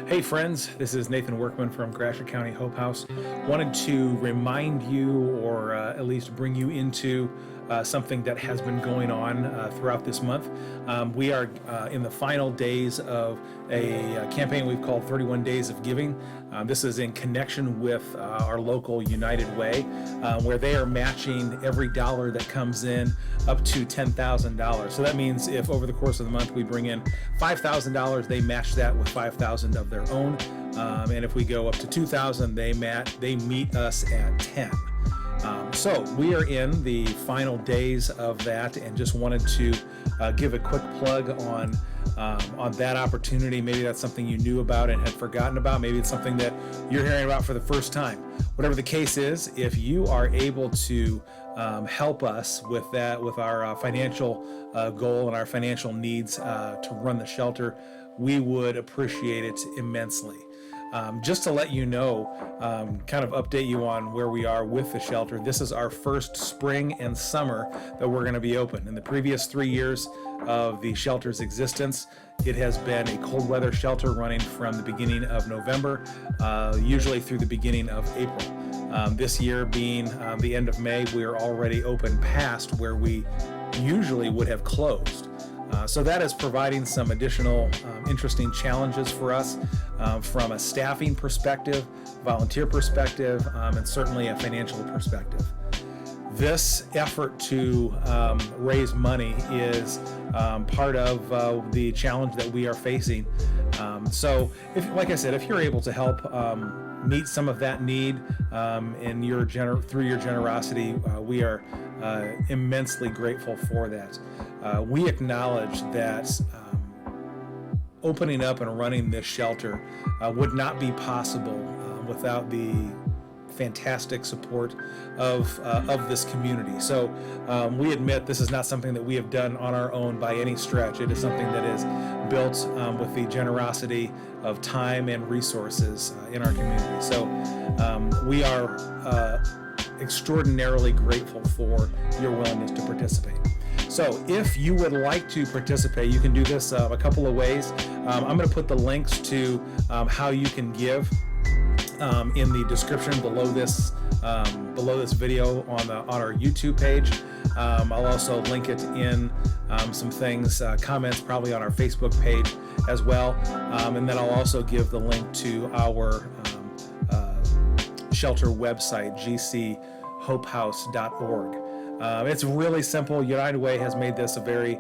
Hey friends, this is Nathan Workman from Gratiot County Hope House. Wanted to remind you, or at least bring you into something that has been going on throughout this month. We are in the final days of a campaign we've called 31 Days of Giving. This is in connection with our local United Way, where they are matching every dollar that comes in up to $10,000. So that means if over the course of the month we bring in $5,000, they match that with $5,000 of their own. And if we go up to $2,000, they meet us at 10. So we are in the final days of that, and just wanted to give a quick plug on that opportunity. Maybe that's something you knew about and had forgotten about. Maybe it's something that you're hearing about for the first time. Whatever the case is, if you are able to help us with that, with our financial goal and our financial needs to run the shelter, we would appreciate it immensely. Just to let you know, kind of update you on where we are with the shelter. This is our first spring and summer that we're going to be open. In the previous 3 years of the shelter's existence, it has been a cold weather shelter running from the beginning of November, usually through the beginning of April. This year being the end of May, we are already open past where we usually would have closed. So that is providing some additional interesting challenges for us from a staffing perspective, volunteer perspective, and certainly a financial perspective. This effort to raise money is part of the challenge that we are facing. So, like I said, if you're able to help meet some of that need through your generosity, we are immensely grateful for that. We acknowledge that opening up and running this shelter would not be possible without the fantastic support of this community. So we admit this is not something that we have done on our own by any stretch. It is something that is built with the generosity of time and resources in our community. So we are extraordinarily grateful for your willingness to participate. So if you would like to participate, you can do this a couple of ways. I'm going to put the links to how you can give in the description below this video on our YouTube page. I'll also link it in some things, comments probably on our Facebook page as well, and then I'll also give the link to our shelter website, gchopehouse.org. It's really simple. United Way has made this a very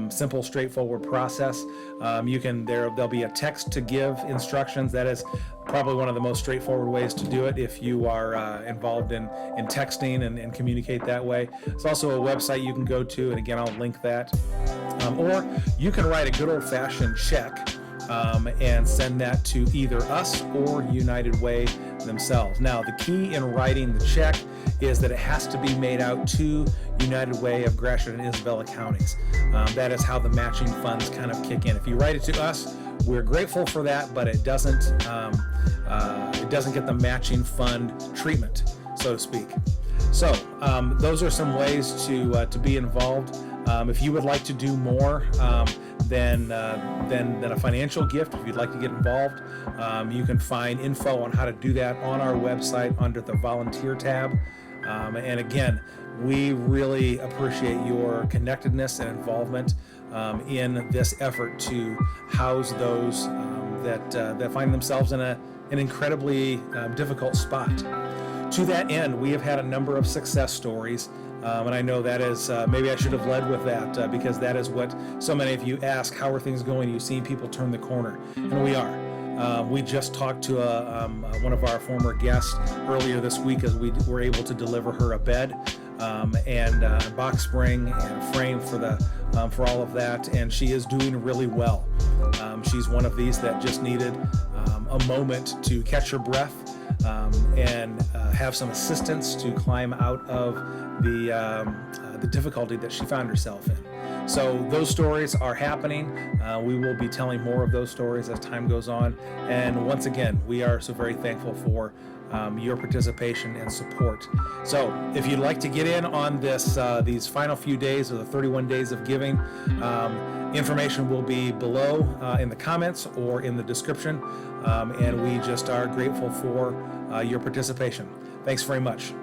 simple, straightforward process. There'll be a text to give instructions. That is probably one of the most straightforward ways to do it if you are involved in texting and communicate that way. There's also a website you can go to, and again, I'll link that. Or you can write a good old-fashioned check and send that to either us or United Way themselves. Now, the key in writing the check is that it has to be made out to United Way of Gratiot and Isabella counties. That is how the matching funds kind of kick in. If you write it to us, we're grateful for that, but it doesn't get the matching fund treatment, so to speak. So those are some ways to be involved. If you would like to do more than a financial gift, if you'd like to get involved, you can find info on how to do that on our website under the volunteer tab. And again, we really appreciate your connectedness and involvement in this effort to house those that find themselves in an incredibly difficult spot. To that end, we have had a number of success stories. And I know that is, maybe I should have led with that because that is what so many of you ask, how are things going? You've seen people turn the corner, and we are. We just talked to one of our former guests earlier this week as we were able to deliver her a bed and a box spring and a frame for all of that, and she is doing really well. She's one of these that just needed a moment to catch her breath and have some assistance to climb out of the difficulty that she found herself in. So those stories are happening. We will be telling more of those stories as time goes on. And once again, we are so very thankful for your participation and support. So if you'd like to get in on this, these final few days of the 31 days of giving, information will be below in the comments or in the description. And we just are grateful for your participation. Thanks very much.